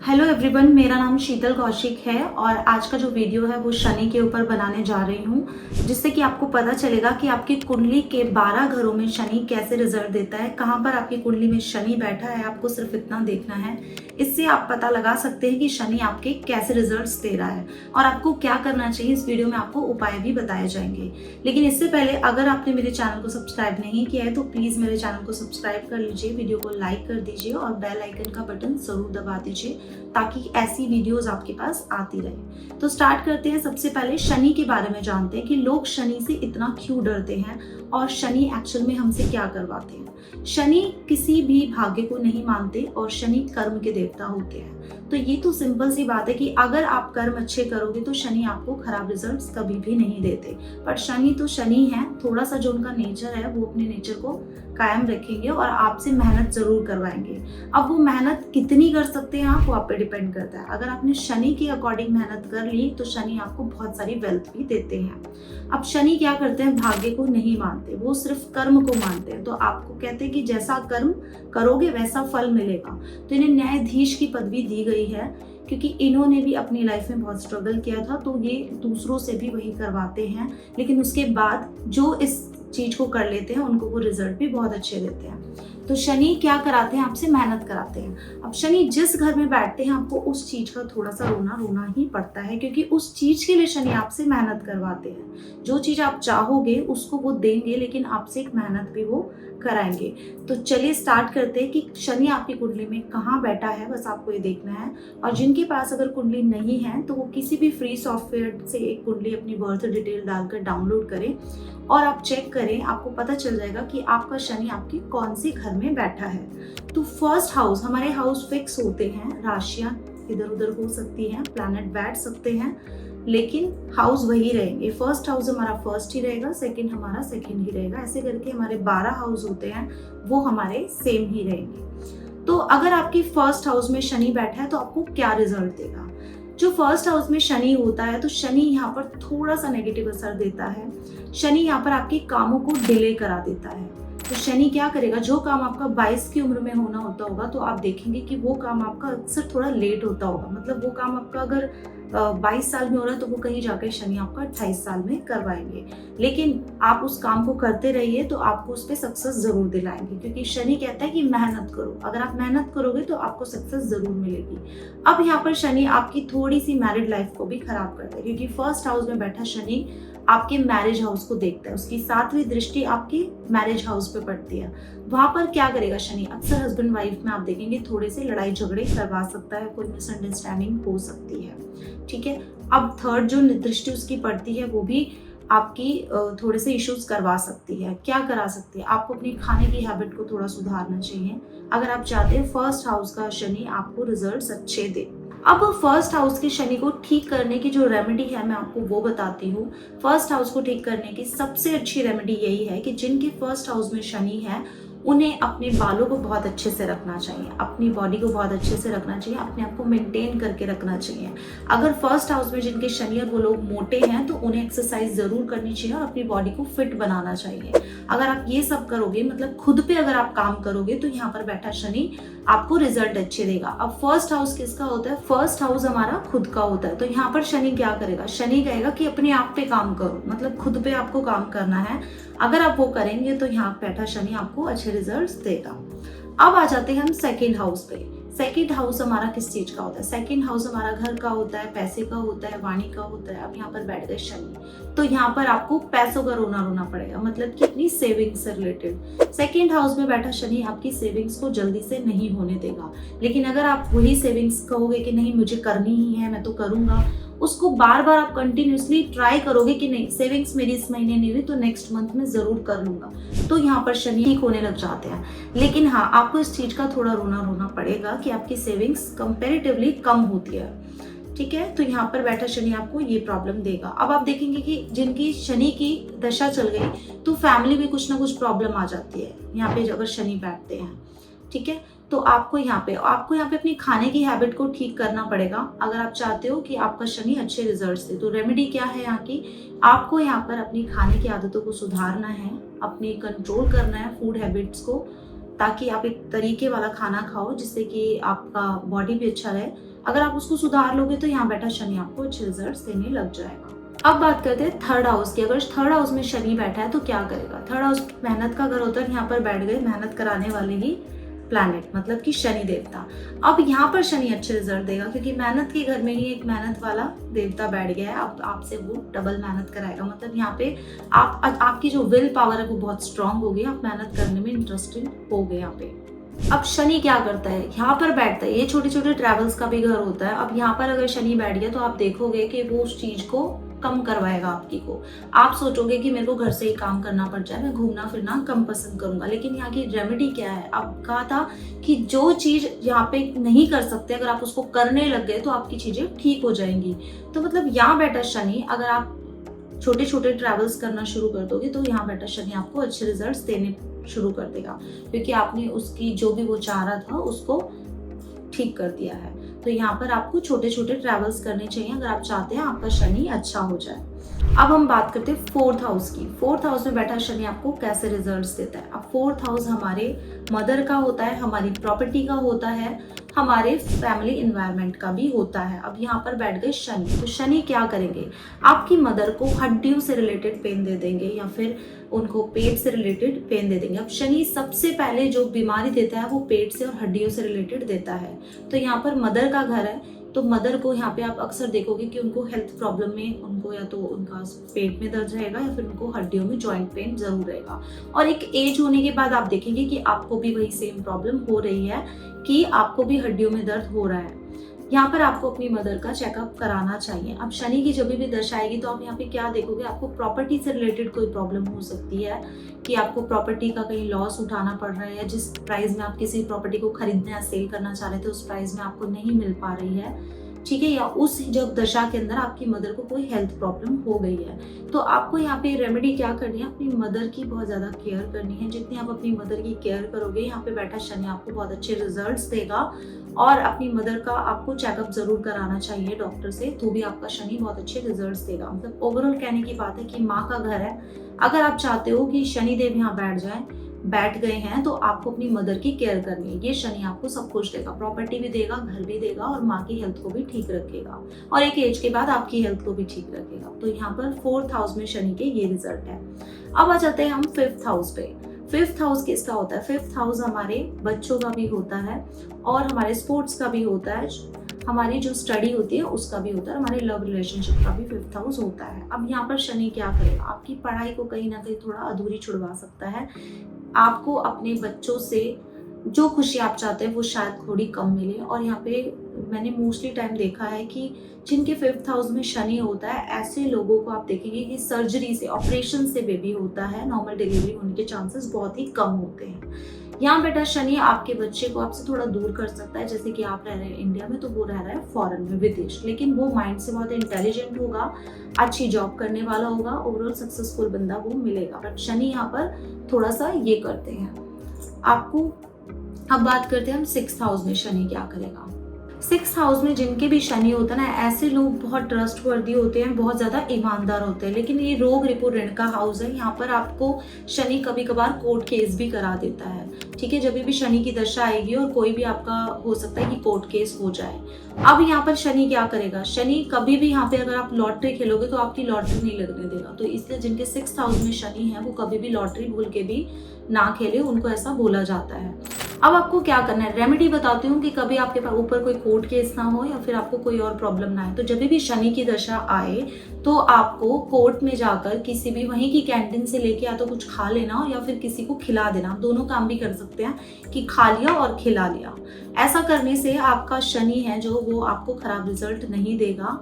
Hello everyone, मेरा नाम शीतल कौशिक है और आज का जो वीडियो है वो शनि के ऊपर बनाने जा रही हूँ, जिससे कि आपको पता चलेगा कि आपकी कुंडली के 12 घरों में शनि कैसे रिजल्ट देता है। कहाँ पर आपकी कुंडली में शनि बैठा है, आपको सिर्फ इतना देखना है। इससे आप पता लगा सकते हैं कि शनि आपके कैसे रिजल्ट्स दे रहा है और आपको क्या करना चाहिए। इस वीडियो में आपको उपाय भी बताए जाएंगे, लेकिन इससे पहले अगर आपने मेरे चैनल को सब्सक्राइब नहीं किया है तो प्लीज़ मेरे चैनल को सब्सक्राइब कर लीजिए, वीडियो को लाइक कर दीजिए और बेल आइकन का बटन ज़रूर दबा दीजिए ताकि ऐसी वीडियोस आपके पास आती रहे। तो स्टार्ट करते हैं। सबसे पहले शनि के बारे में जानते हैं कि लोग शनि से इतना क्यों डरते हैं और शनि एक्चुअल में हमसे क्या करवाते हैं। शनि किसी भी भाग्य को नहीं मानते और शनि कर्म के देवता होते हैं। तो ये तो सिंपल सी बात है कि अगर आप कर्म अच्छे करोगे तो शनि आपको खराब रिजल्ट्स कभी भी नहीं देते। पर शनि तो शनि है, थोड़ा सा जो उनका नेचर है वो अपने नेचर को कायम रखेंगे और आपसे मेहनत जरूर करवाएंगे। अब वो मेहनत कितनी कर सकते हैं आप, वो आप पे डिपेंड करता है। अगर आपने शनि के अकॉर्डिंग मेहनत कर ली तो शनि आपको बहुत सारी वेल्थ भी देते हैं। अब शनि क्या करते हैं, भाग्य को नहीं मानते, वो सिर्फ कर्म को मानते हैं। तो आपको कहते हैं कि जैसा कर्म करोगे वैसा फल मिलेगा। तो इन्हें न्यायाधीश की पदवी दी गई है क्योंकि इन्होंने भी अपनी लाइफ में बहुत स्ट्रगल किया था। तो ये दूसरों से भी वही करवाते हैं, लेकिन उसके बाद जो इस चीज को कर लेते हैं उनको वो रिजल्ट भी बहुत अच्छे देते हैं। तो शनि क्या कराते हैं, आपसे मेहनत कराते हैं। अब शनि जिस घर में बैठते हैं आपको उस चीज का थोड़ा सा रोना ही पड़ता है, क्योंकि उस चीज के लिए शनि आपसे मेहनत करवाते हैं। जो चीज आप चाहोगे उसको वो देंगे, लेकिन आपसे एक मेहनत भी वो कराएंगे। तो चलिए स्टार्ट करते हैं कि शनि आपकी कुंडली में कहाँ बैठा है, बस आपको ये देखना है। और जिनके पास अगर कुंडली नहीं है तो वो किसी भी फ्री सॉफ्टवेयर से एक कुंडली अपनी बर्थ डिटेल डालकर डाउनलोड करें और आप चेक करें, आपको पता चल जाएगा कि आपका शनि आपके कौन से घर में बैठा है। तो फर्स्ट हाउस, हमारे हाउस फिक्स होते हैं, राशियां इधर उधर हो सकती हैं, प्लैनेट बैठ सकते हैं, लेकिन हाउस वही रहेंगे। फर्स्ट हाउस हमारा फर्स्ट ही रहेगा, सेकंड हमारा सेकंड ही रहेगा। ऐसे करके हमारे 12 हाउस होते हैं, वो हमारे सेम ही रहेंगे। तो अगर आपकी फर्स्ट हाउस में शनि बैठा है तो आपको क्या रिजल्ट देगा। जो फर्स्ट हाउस में शनि होता है तो शनि यहाँ पर थोड़ा सा नेगेटिव असर देता है। शनि यहाँ पर आपके कामों को डिले करा देता है। तो शनि क्या करेगा, जो काम आपका 22 की उम्र में होना होता होगा तो आप देखेंगे कि वो काम आपका अक्सर थोड़ा लेट होता होगा। मतलब वो काम आपका अगर 22 साल में हो रहा है तो वो कहीं जाकर शनि आपका 28 साल में करवाएंगे। लेकिन आप उस काम को करते रहिए तो आपको उस पर सक्सेस जरूर दिलाएंगे, क्योंकि शनि कहता है कि मेहनत करो। अगर आप मेहनत करोगे तो आपको सक्सेस जरूर मिलेगी। अब यहाँ पर शनि आपकी थोड़ी सी मैरिड लाइफ को भी खराब करता है, क्योंकि फर्स्ट हाउस में बैठा शनि आपके मैरिज हाउस को देखता है। उसकी 7वीं दृष्टि आपकी मैरिज हाउस पे पड़ती है। वहां पर क्या करेगा शनि, अक्सर हस्बैंड वाइफ में आप देखेंगे थोड़े से लड़ाई झगड़े करवा सकता है, कोई मिसअंडरस्टैंडिंग हो सकती है। ठीक है। अब थर्ड जो दृष्टि उसकी पड़ती है वो भी आपकी थोड़े से इश्यूज करवा सकती है। क्या करा सकती है, आपको अपनी खाने की हैबिट को थोड़ा सुधारना चाहिए अगर आप चाहते हैं फर्स्ट हाउस का शनि आपको रिजल्ट्स अच्छे दे। अब फर्स्ट हाउस के शनि को ठीक करने की जो रेमेडी है मैं आपको वो बताती हूँ। फर्स्ट हाउस को ठीक करने की सबसे अच्छी रेमेडी यही है कि जिनके फर्स्ट हाउस में शनि है उन्हें अपने बालों को बहुत अच्छे से रखना चाहिए, अपनी बॉडी को बहुत अच्छे से रखना चाहिए, अपने आप को मेंटेन करके रखना चाहिए। अगर फर्स्ट हाउस में जिनके शनि और वो लोग मोटे हैं तो उन्हें एक्सरसाइज जरूर करनी चाहिए और अपनी बॉडी को फिट बनाना चाहिए। अगर आप ये सब करोगे, मतलब खुद पे अगर आप काम करोगे, तो यहाँ पर बैठा शनि आपको रिजल्ट अच्छे देगा। अब फर्स्ट हाउस किसका होता है, फर्स्ट हाउस हमारा खुद का होता है। तो यहाँ पर शनि क्या करेगा, शनि कहेगा कि अपने आप पे काम करो, मतलब खुद पे आपको काम करना है। अगर आप वो करेंगे तो यहाँ बैठा शनि आपको अच्छे रिजल्ट्स देगा। अब आ जाते हैं हम सेकंड हाउस पे। सेकंड हाउस हमारा किस चीज का होता है, सेकंड हाउस हमारा घर का होता है, पैसे का होता है, वाणी का होता है। अब यहाँ पर बैठ गए शनि, तो यहाँ पर आपको पैसों का रोना पड़ेगा, मतलब कि अपनी सेविंग्स से रिलेटेड। सेकंड हाउस में बैठा शनि आपकी सेविंग्स को जल्दी से नहीं होने देगा, लेकिन अगर आप वही सेविंग्स कहोगे कि नहीं मुझे करनी ही है, मैं तो करूंगा, उसको बार बार आप कंटिन्यूसली ट्राई करोगे कि नहीं सेविंग्स मेरी इस महीने नहीं हुई तो नेक्स्ट मंथ में जरूर कर लूंगा, तो यहाँ पर शनि ठीक होने लग जाते हैं। लेकिन हाँ, आपको इस चीज का थोड़ा रोना पड़ेगा कि आपकी सेविंग्स कंपैरेटिवली कम होती है। ठीक है। तो यहाँ पर बैठा शनि आपको ये प्रॉब्लम देगा। अब आप देखेंगे कि जिनकी शनि की दशा चल गई तो फैमिली में कुछ ना कुछ प्रॉब्लम आ जाती है यहाँ पे अगर शनि बैठते हैं। ठीक है। तो आपको यहाँ पे अपनी खाने की हैबिट को ठीक करना पड़ेगा अगर आप चाहते हो कि आपका शनि अच्छे रिजल्ट्स दे। तो रेमेडी क्या है यहाँ की, आपको यहाँ पर अपनी खाने की आदतों को सुधारना है, अपनी कंट्रोल करना है फूड हैबिट्स को, ताकि आप एक तरीके वाला खाना खाओ जिससे कि आपका बॉडी भी अच्छा रहे। अगर आप उसको सुधार लोगे तो यहाँ बैठा शनि आपको अच्छे रिजल्ट्स देने लग जाएगा। अब बात करते हैं थर्ड हाउस की। अगर थर्ड हाउस में शनि बैठा है तो क्या करेगा। थर्ड हाउस मेहनत का घर होता है, यहाँ पर बैठ गए मेहनत कराने वाले ही प्लैनेट, मतलब कि शनि देवता। अब यहाँ पर शनि अच्छे रिजल्ट देगा क्योंकि मेहनत के घर में ही एक मेहनत वाला देवता बैठ गया है। अब आपसे वो डबल मेहनत कराएगा, मतलब यहाँ पे आपकी जो विल पावर है वो बहुत स्ट्रांग होगी, आप मेहनत करने में इंटरेस्टेड हो गए यहाँ पे। अब शनि क्या करता है, यहाँ पर बैठता है, ये छोटे छोटे ट्रेवल्स का भी घर होता है। अब यहाँ पर अगर शनि बैठ गया तो आप देखोगे कि वो उस चीज को कम करवाएगा आपकी को। आप सोचोगे कि मेरे को घर से ही काम करना पड़ जाए, मैं घूमना फिरना कम पसंद करूंगा। लेकिन यहाँ की रेमेडी क्या है, अब कहा था कि जो चीज यहाँ पे नहीं कर सकते अगर आप उसको करने लग गए तो आपकी चीजें ठीक हो जाएंगी। तो मतलब यहाँ बैठा शनि, अगर आप छोटे छोटे ट्रैवल्स करना शुरू कर दोगे तो यहाँ बैठा शनि आपको अच्छे रिजल्ट्स देने शुरू कर देगा, क्योंकि आपने उसकी जो भी वो चाह रहा था उसको ठीक कर दिया है। तो यहाँ पर आपको छोटे छोटे ट्रैवल्स करने चाहिए अगर आप चाहते हैं आपका शनि अच्छा हो जाए। अब हम बात करते हैं फोर्थ हाउस की। फोर्थ हाउस में बैठा शनि आपको कैसे रिजल्ट्स देता है। अब फोर्थ हाउस हमारे मदर का होता है, हमारी प्रॉपर्टी का होता है, हमारे फैमिली इन्वायरमेंट का भी होता है। अब यहाँ पर बैठ गए शनि, तो शनि क्या करेंगे, आपकी मदर को हड्डियों से रिलेटेड पेन दे देंगे या फिर उनको पेट से रिलेटेड पेन दे देंगे। अब शनि सबसे पहले जो बीमारी देता है वो पेट से और हड्डियों से रिलेटेड देता है। तो यहाँ पर मदर का घर है, तो मदर को यहाँ पे आप अक्सर देखोगे कि उनको हेल्थ प्रॉब्लम में उनको या तो उनका पेट में दर्द रहेगा या फिर उनको हड्डियों में जॉइंट पेन जरूर रहेगा। और एक एज होने के बाद आप देखेंगे कि आपको भी वही सेम प्रॉब्लम हो रही है कि आपको भी हड्डियों में दर्द हो रहा है। यहाँ पर आपको अपनी मदर का चेकअप कराना चाहिए। अब शनि की जब भी दशा आएगी तो आप यहाँ पे क्या देखोगे, आपको प्रॉपर्टी से रिलेटेड कोई प्रॉब्लम हो सकती है कि आपको प्रॉपर्टी का कहीं लॉस उठाना पड़ रहा है, या जिस प्राइस में आप किसी प्रॉपर्टी को खरीदने या सेल करना चाह रहे थे उस प्राइस में आपको नहीं मिल पा रही है, ठीक है, या उस जब दशा के अंदर आपकी मदर को कोई हेल्थ प्रॉब्लम हो गई है। तो आपको यहाँ पे रेमेडी क्या करनी है, अपनी मदर की बहुत ज्यादा केयर करनी है। जितनी आप अपनी मदर की केयर करोगे, यहाँ पे बैठा शनि आपको बहुत अच्छे रिजल्ट्स देगा। और अपनी मदर का आपको चेकअप जरूर कराना चाहिए डॉक्टर से, तो भी आपका शनि बहुत अच्छे रिजल्ट्स देगा। मतलब ओवरऑल कहने की बात है कि माँ का घर है, अगर आप चाहते हो कि शनि देव यहाँ बैठ गए हैं तो आपको अपनी मदर की केयर करनी है। ये शनि आपको सब कुछ देगा, प्रॉपर्टी भी देगा, घर भी देगा और माँ की हेल्थ को भी ठीक रखेगा और एक एज के बाद आपकी हेल्थ को भी ठीक रखेगा। तो यहाँ पर फोर्थ हाउस में शनि के ये रिजल्ट है। अब आ जाते हैं हम फिफ्थ हाउस पे। फिफ्थ हाउस किसका होता है, फिफ्थ हाउस हमारे बच्चों का भी होता है और हमारे स्पोर्ट्स का भी होता है, हमारी जो स्टडी होती है उसका भी होता है, हमारे लव रिलेशनशिप का भी फिफ्थ हाउस होता है। अब यहाँ पर शनि क्या करेगा, आपकी पढ़ाई को कहीं ना कहीं थोड़ा अधूरी छुड़वा सकता है। आपको अपने बच्चों से जो खुशी आप चाहते हैं वो शायद थोड़ी कम मिले। और यहाँ पे मैंने मोस्टली टाइम देखा है कि जिनके फिफ्थ हाउस में शनि होता है ऐसे लोगों को आप देखेंगे कि सर्जरी से, ऑपरेशन से बेबी होता है, नॉर्मल डिलीवरी होने के चांसेस बहुत ही कम होते हैं। यहाँ बेटा शनि आपके बच्चे को आपसे थोड़ा दूर कर सकता है। जैसे कि आप रह रहे हैं इंडिया में तो वो रह रहा है फॉरेन में, विदेश, लेकिन वो माइंड से बहुत इंटेलिजेंट होगा, अच्छी जॉब करने वाला होगा, ओवरऑल सक्सेसफुल बंदा वो मिलेगा। बट शनि यहाँ पर थोड़ा सा ये करते हैं आपको। अब बात करते हैं हम सिक्स्थ हाउस में शनि क्या करेगा। सिक्स्थ हाउस में जिनके भी शनि होता है ना, ऐसे लोग बहुत ट्रस्टवर्दी होते हैं, बहुत ज्यादा ईमानदार होते हैं। लेकिन ये रोग रिपो ऋण का हाउस है, यहाँ पर आपको शनि कभी कभार कोर्ट केस भी करा देता है, ठीक है। जब भी शनि की दशा आएगी और कोई भी आपका हो सकता है कि कोर्ट केस हो जाए। अब यहाँ पर शनि क्या करेगा, शनि कभी भी यहाँ पे अगर आप लॉटरी खेलोगे तो आपकी लॉटरी नहीं लगने देगा। तो इसलिए जिनके सिक्स्थ हाउस में शनि है वो कभी भी लॉटरी भूल के भी ना खेले, उनको ऐसा बोला जाता है। अब आपको क्या करना है, रेमेडी बताती हूँ कि कभी आपके पास ऊपर कोई कोर्ट केस ना हो या फिर आपको कोई और प्रॉब्लम ना आए। तो जब भी शनि की दशा आए तो आपको कोर्ट में जाकर किसी भी वहीं की कैंटीन से लेके या तो कुछ खा लेना या फिर किसी को खिला देना। आप दोनों काम भी कर सकते हैं कि खा लिया और खिला लिया। ऐसा करने से आपका शनि है जो वो आपको खराब रिजल्ट नहीं देगा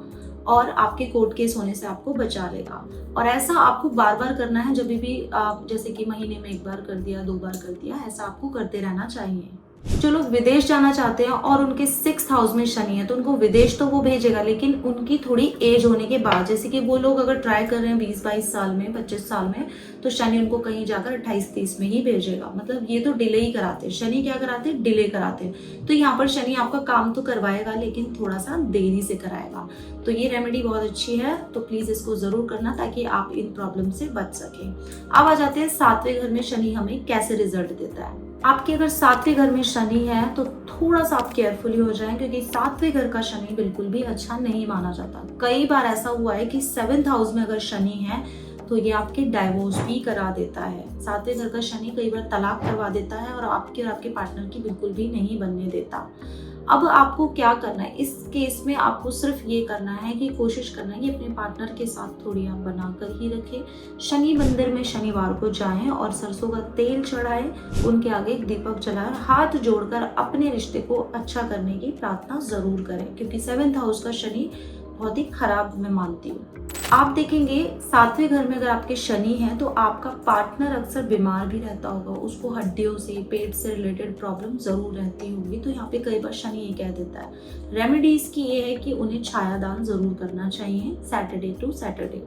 और आपके कोर्ट केस होने से आपको बचा लेगा। और ऐसा आपको बार बार करना है, जब भी आप जैसे कि महीने में एक बार कर दिया, 2 बार कर दिया, ऐसा आपको करते रहना चाहिए। जो लोग विदेश जाना चाहते हैं और उनके सिक्स्थ हाउस में शनि है तो उनको विदेश तो वो भेजेगा, लेकिन उनकी थोड़ी एज होने के बाद, जैसे कि वो लोग अगर ट्राई कर रहे हैं 20-22 साल में, 25 साल में, तो शनि उनको कहीं जाकर 28-30 में ही भेजेगा। मतलब ये तो डिले ही कराते हैं, शनि क्या कराते हैं, डिले कराते हैं। तो यहाँ पर शनि आपका काम तो करवाएगा लेकिन थोड़ा सा देरी से कराएगा। तो ये रेमेडी बहुत अच्छी है, तो प्लीज इसको जरूर करना ताकि आप इन प्रॉब्लम से बच सकें। अब आ जाते हैं 7वें घर में शनि हमें कैसे रिजल्ट देता है। आपके अगर सातवें घर में शनि है तो थोड़ा सा आप केयरफुली हो जाएं, क्योंकि सातवें घर का शनि बिल्कुल भी अच्छा नहीं माना जाता। कई बार ऐसा हुआ है कि 7th हाउस में अगर शनि है तो ये आपके डाइवोर्स भी करा देता है। सातवें घर का शनि कई बार तलाक करवा देता है और आपके पार्टनर की बिल्कुल भी नहीं बनने देता। अब आपको क्या करना है इस केस में? आपको सिर्फ ये करना है कि कोशिश करना है कि अपने पार्टनर के साथ थोड़ी आप बनाकर ही रखें। शनि मंदिर में शनिवार को जाएं और सरसों का तेल चढ़ाएं, उनके आगे एक दीपक जलाएं, हाथ जोड़कर अपने रिश्ते को अच्छा करने की प्रार्थना जरूर करें, क्योंकि 7th हाउस का शनि बहुत ही खराब मैं मानती हूँ। आप देखेंगे सातवें घर में अगर आपके शनि है तो आपका पार्टनर अक्सर बीमार भी रहता होगा, उसको हड्डियों से पेट से रिलेटेड प्रॉब्लम जरूर रहती होगी। तो यहाँ पे कई बार शनि ये कह देता है। रेमेडीज की ये है कि उन्हें छायादान जरूर करना चाहिए सैटरडे टू सैटरडे।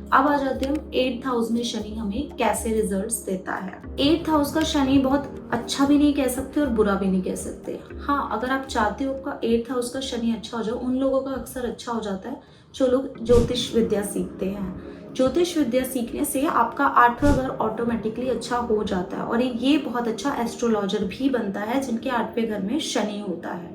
अब आ जाते हैं 8th हाउस में शनि हमें कैसे रिजल्ट्स देता है। 8th हाउस का शनि बहुत अच्छा भी नहीं कह सकते और बुरा भी नहीं कह सकते। हाँ, अगर आप चाहते हो आपका 8th हाउस का शनि अच्छा हो जाए, उन लोगों का अक्सर अच्छा हो जाता है जो लोग ज्योतिष विद्या सीखते हैं। ज्योतिष विद्या सीखने से आपका 8वां घर ऑटोमेटिकली अच्छा हो जाता है और ये बहुत अच्छा एस्ट्रोलॉजर भी बनता है जिनके 8वें घर में शनि होता है।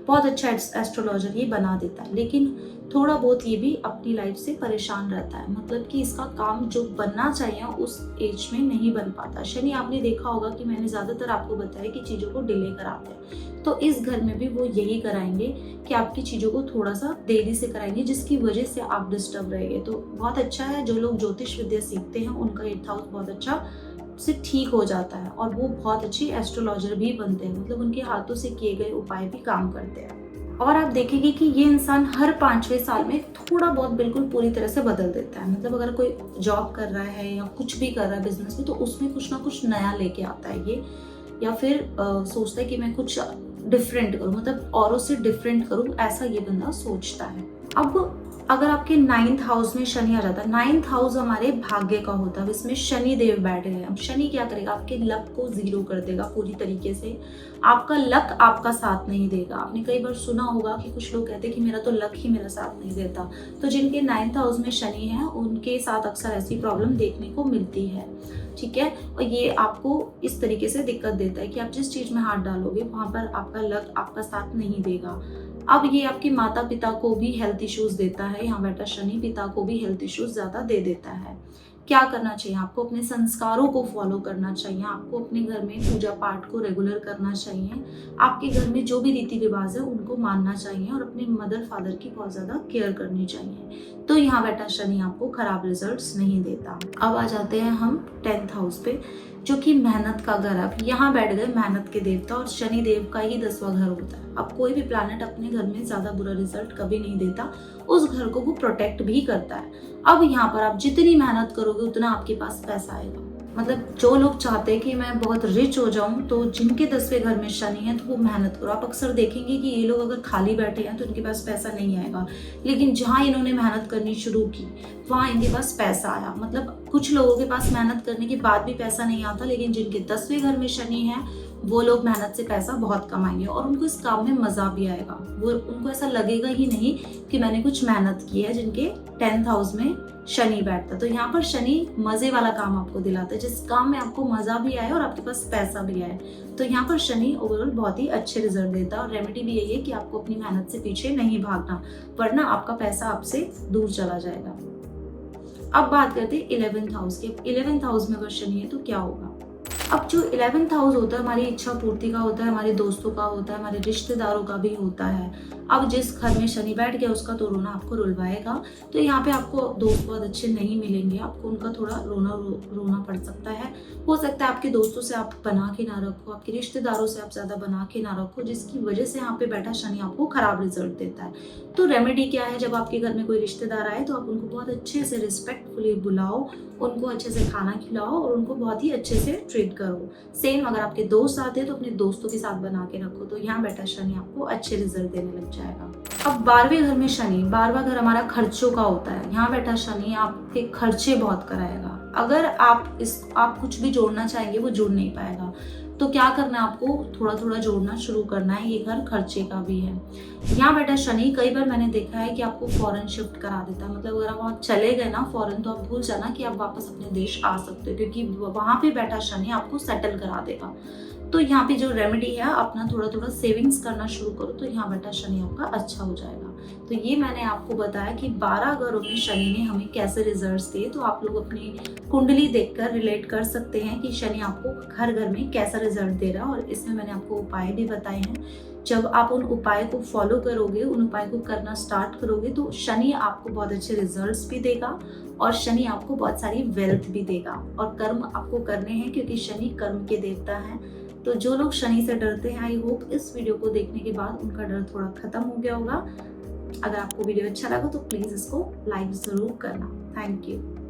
बहुत अच्छा एस्ट्रोलॉजर ये बना देता है, लेकिन थोड़ा बहुत ये भी अपनी लाइफ से परेशान रहता है। मतलब कि इसका काम जो बनना चाहिए उस एज में नहीं बन पाता। शनि आपने देखा होगा कि मैंने ज़्यादातर आपको बताया कि चीज़ों को डिले कराते हैं, तो इस घर में भी वो यही कराएंगे कि आपकी चीज़ों को थोड़ा सा देरी से कराएंगे, जिसकी वजह से आप डिस्टर्ब रहेंगे। तो बहुत अच्छा है, जो लोग ज्योतिष विद्या सीखते हैं उनका 8th हाउस बहुत अच्छा से ठीक हो जाता है और वो बहुत अच्छी एस्ट्रोलॉजर भी बनते हैं। मतलब उनके हाथों से किए गए उपाय भी काम करते हैं। और आप देखेंगे कि ये इंसान हर 5वें साल में थोड़ा बहुत बिल्कुल पूरी तरह से बदल देता है। मतलब अगर कोई जॉब कर रहा है या कुछ भी कर रहा है बिजनेस में, तो उसमें कुछ ना कुछ नया लेके आता है ये, या फिर सोचता है कि मैं कुछ डिफरेंट करूँ, मतलब औरों से डिफरेंट करूँ, ऐसा ये बंदा सोचता है। अब अगर आपके 9th हाउस में शनि आ जाता है, 9th हाउस हमारे भाग्य का होता है, इसमें शनि देव बैठे हैं। अब शनि क्या करेगा? आपके लक को जीरो कर देगा पूरी तरीके से। आपका लक आपका साथ नहीं देगा। आपने कई बार सुना होगा कि कुछ लोग कहते हैं कि मेरा तो लक ही मेरा साथ नहीं देता। तो जिनके 9th हाउस में शनि है उनके साथ अक्सर ऐसी प्रॉब्लम देखने को मिलती है, ठीक है। और ये आपको इस तरीके से दिक्कत देता है कि आप जिस चीज में हाथ डालोगे वहां पर आपका लक आपका साथ नहीं देगा। अब ये आपके माता पिता को भी हेल्थ इश्यूज देता है। यहाँ बैठा शनि पिता को भी हेल्थ इश्यूज ज्यादा दे देता है। क्या करना चाहिए? आपको अपने संस्कारों को फॉलो करना चाहिए। आपको अपने घर में पूजा पाठ को रेगुलर करना चाहिए। आपके घर में जो भी रीति रिवाज है उनको मानना चाहिए और अपने मदर फादर की बहुत ज्यादा केयर करनी चाहिए। तो यहाँ बैठा शनि आपको खराब रिजल्ट्स नहीं देता। अब आ जाते हैं हम 10th हाउस पे, जो कि मेहनत का घर है। यहाँ बैठ गए मेहनत के देवता और शनि देव का ही 10वां घर होता है। अब कोई भी प्लैनेट अपने घर में ज्यादा बुरा रिजल्ट कभी नहीं देता, उस घर को वो प्रोटेक्ट भी करता है। अब यहाँ पर आप जितनी मेहनत करोगे उतना आपके पास पैसा आएगा। मतलब जो लोग चाहते हैं कि मैं बहुत रिच हो जाऊं, तो जिनके 10वें घर में शनि है तो वो मेहनत करो। आप अक्सर देखेंगे कि ये लोग अगर खाली बैठे हैं तो इनके पास पैसा नहीं आएगा, लेकिन जहां इन्होंने मेहनत करनी शुरू की वहां इनके पास पैसा आया। मतलब कुछ लोगों के पास मेहनत करने के बाद भी पैसा नहीं आता, लेकिन जिनके 10वें घर में शनि है वो लोग मेहनत से पैसा बहुत कमाएंगे और उनको इस काम में मजा भी आएगा। वो उनको ऐसा लगेगा ही नहीं कि मैंने कुछ मेहनत की है। जिनके 10th हाउस में शनि बैठता, तो यहाँ पर शनि मजे वाला काम आपको दिलाता है, जिस काम में आपको मजा भी आए और आपके पास पैसा भी आए। तो यहाँ पर शनि ओवरऑल बहुत ही अच्छे रिजल्ट देता है। और रेमेडी भी यही है कि आपको अपनी मेहनत से पीछे नहीं भागना, वरना आपका पैसा आपसे दूर चला जाएगा। अब बात करते हैं 11th हाउस की। 11th हाउस में अगर शनि है तो क्या होगा? अब जो 11th हाउस होता है हमारी इच्छा पूर्ति का होता है, हमारे दोस्तों का होता है, हमारे रिश्तेदारों का भी होता है। अब जिस घर में शनि बैठ गया उसका तो रोना आपको रुलवाएगा। तो यहाँ पे आपको दोस्त बहुत अच्छे नहीं मिलेंगे, आपको उनका थोड़ा रोना पड़ सकता है। हो सकता है आपके दोस्तों से आप बना के ना रखो, आपके रिश्तेदारों से आप ज्यादा बना के ना रखो, जिसकी वजह से यहाँ पे बैठा शनि आपको खराब रिजल्ट देता है। तो रेमेडी क्या है? जब आपके घर में कोई रिश्तेदार आए तो आप उनको बहुत अच्छे से रिस्पेक्टफुली बुलाओ, उनको अच्छे से खाना खिलाओ और उनको बहुत ही अच्छे से ट्रीट करो। सेम अगर आपके दोस्त आते हैं तो अपने दोस्तों के साथ बना के रखो, तो यहाँ बैठा शनि आपको अच्छे रिजल्ट देने लग जाएगा। अब 12वें घर में शनि, 12वां घर हमारा खर्चों का होता है। यहाँ बैठा शनि आपके खर्चे बहुत कराएगा। अगर आप कुछ भी जोड़ना चाहेंगे वो जुड़ नहीं पाएगा। तो क्या करना है, आपको थोड़ा थोड़ा जोड़ना शुरू करना है। ये घर खर्चे का भी है। यहाँ बैठा शनि कई बार मैंने देखा है कि आपको फॉरेन शिफ्ट करा देता है। मतलब अगर आप वहाँ चले गए ना फॉरेन, तो आप भूल जाना कि आप वापस अपने देश आ सकते हो, क्योंकि वहाँ पे बैठा शनि आपको सेटल करा देगा। तो यहाँ पे जो रेमेडी है, अपना थोड़ा थोड़ा सेविंग्स करना शुरू करो, तो यहाँ बैठा शनि आपका अच्छा हो जाएगा। तो ये मैंने आपको बताया कि 12 घरों में शनि ने हमें कैसे रिजल्ट्स दिए। तो आप लोग अपनी कुंडली देखकर रिलेट कर सकते हैं कि शनि आपको हर घर में कैसा रिजल्ट दे रहा है। और इसमें मैंने आपको उपाय भी बताए हैं। जब आप उन उपाय को फॉलो करोगे, उन उपाय को करना स्टार्ट करोगे, तो शनि आपको बहुत अच्छे रिजल्ट्स भी देगा और शनि आपको बहुत सारी वेल्थ भी देगा। और कर्म आपको करने हैं, क्योंकि शनि कर्म के देवता हैं। तो जो लोग शनि से डरते हैं, आई होप इस वीडियो को देखने के बाद उनका डर थोड़ा खत्म हो गया होगा। अगर आपको वीडियो अच्छा लगा तो प्लीज इसको लाइक जरूर करना। Thank you.